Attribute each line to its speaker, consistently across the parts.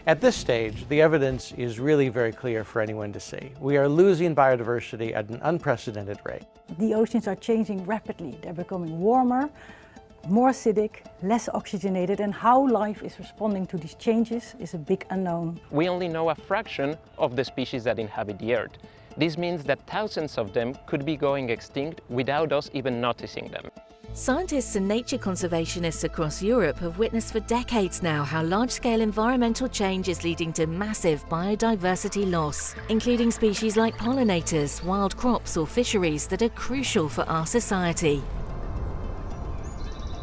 Speaker 1: At this stage, the evidence is really very clear for anyone to see. We are losing biodiversity at an unprecedented rate.
Speaker 2: The oceans are changing rapidly. They're becoming warmer, more acidic, less oxygenated, and how life is responding to these changes is a big unknown.
Speaker 3: We only know a fraction of the species that inhabit the Earth. This means that thousands of them could be going extinct without us even noticing them.
Speaker 4: Scientists and nature conservationists across Europe have witnessed for decades now how large-scale environmental change is leading to massive biodiversity loss, including species like pollinators, wild crops or fisheries that are crucial for our society.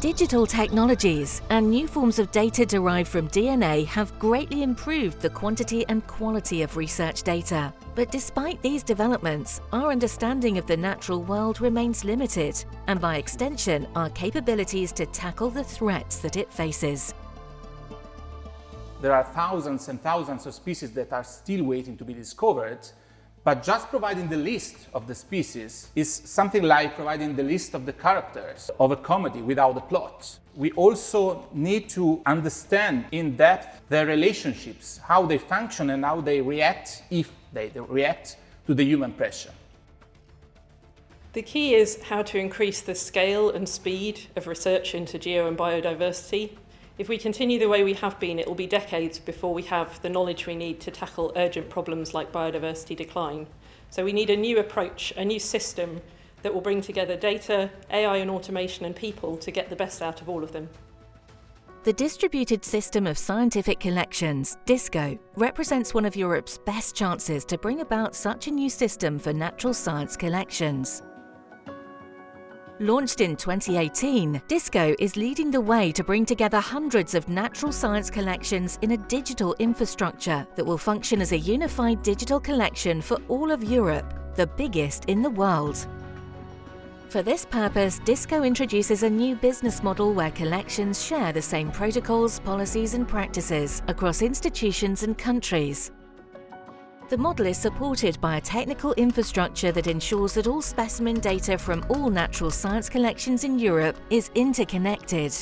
Speaker 4: Digital technologies and new forms of data derived from DNA have greatly improved the quantity and quality of research data. But despite these developments, our understanding of the natural world remains limited, and by extension, our capabilities to tackle the threats that it faces.
Speaker 5: There are thousands and thousands of species that are still waiting to be discovered, but just providing the list of the species is something like providing the list of the characters of a comedy without a plot. We also need to understand in depth their relationships, how they function and how they react, if they react to the human pressure.
Speaker 6: The key is how to increase the scale and speed of research into geo and biodiversity. If we continue the way we have been, it will be decades before we have the knowledge we need to tackle urgent problems like biodiversity decline. So we need a new approach, a new system that will bring together data, AI and automation and people to get the best out of all of them.
Speaker 4: The Distributed System of Scientific Collections, DiSSCo, represents one of Europe's best chances to bring about such a new system for natural science collections. Launched in 2018, DiSSCo is leading the way to bring together hundreds of natural science collections in a digital infrastructure that will function as a unified digital collection for all of Europe, the biggest in the world. For this purpose, DiSSCo introduces a new business model where collections share the same protocols, policies and practices across institutions and countries. The model is supported by a technical infrastructure that ensures that all specimen data from all natural science collections in Europe is interconnected.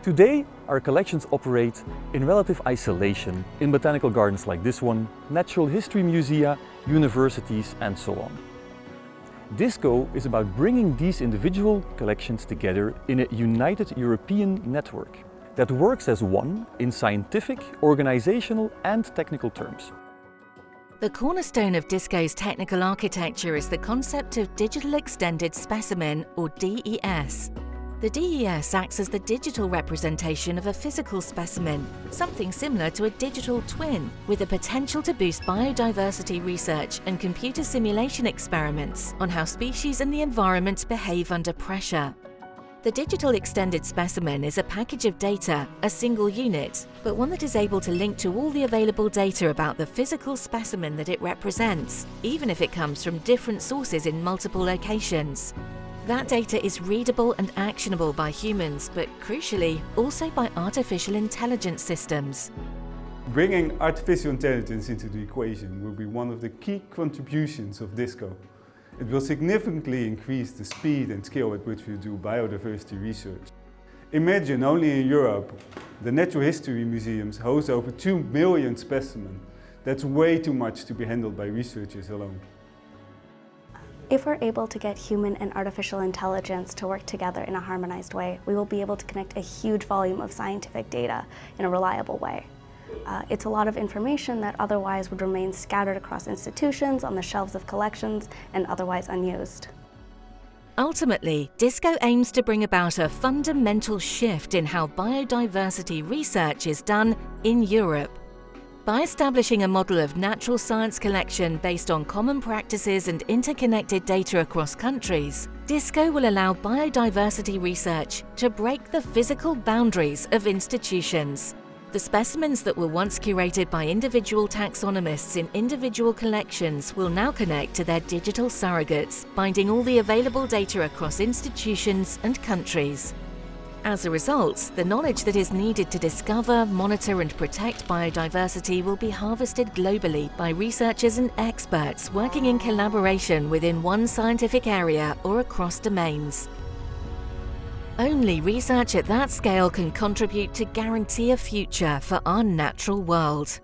Speaker 7: Today, our collections operate in relative isolation in botanical gardens like this one, natural history musea, universities and so on. DiSSCo is about bringing these individual collections together in a united European network that works as one in scientific, organizational and technical terms.
Speaker 4: The cornerstone of DiSSCo's technical architecture is the concept of Digital Extended Specimen, or DES. The DES acts as the digital representation of a physical specimen, something similar to a digital twin, with the potential to boost biodiversity research and computer simulation experiments on how species and the environment behave under pressure. The Digital Extended Specimen is a package of data, a single unit, but one that is able to link to all the available data about the physical specimen that it represents, even if it comes from different sources in multiple locations. That data is readable and actionable by humans, but crucially, also by artificial intelligence systems.
Speaker 8: Bringing artificial intelligence into the equation will be one of the key contributions of DiSSCo. It will significantly increase the speed and scale at which we do biodiversity research. Imagine only in Europe, the natural history museums host over 2 million specimens. That's way too much to be handled by researchers alone.
Speaker 9: If we're able to get human and artificial intelligence to work together in a harmonized way, we will be able to connect a huge volume of scientific data in a reliable way. It's a lot of information that otherwise would remain scattered across institutions, on the shelves of collections, and otherwise unused.
Speaker 4: Ultimately, DiSSCo aims to bring about a fundamental shift in how biodiversity research is done in Europe. By establishing a model of natural science collection based on common practices and interconnected data across countries, DiSSCo will allow biodiversity research to break the physical boundaries of institutions. The specimens that were once curated by individual taxonomists in individual collections will now connect to their digital surrogates, binding all the available data across institutions and countries. As a result, the knowledge that is needed to discover, monitor and protect biodiversity will be harvested globally by researchers and experts working in collaboration within one scientific area or across domains. Only research at that scale can contribute to guarantee a future for our natural world.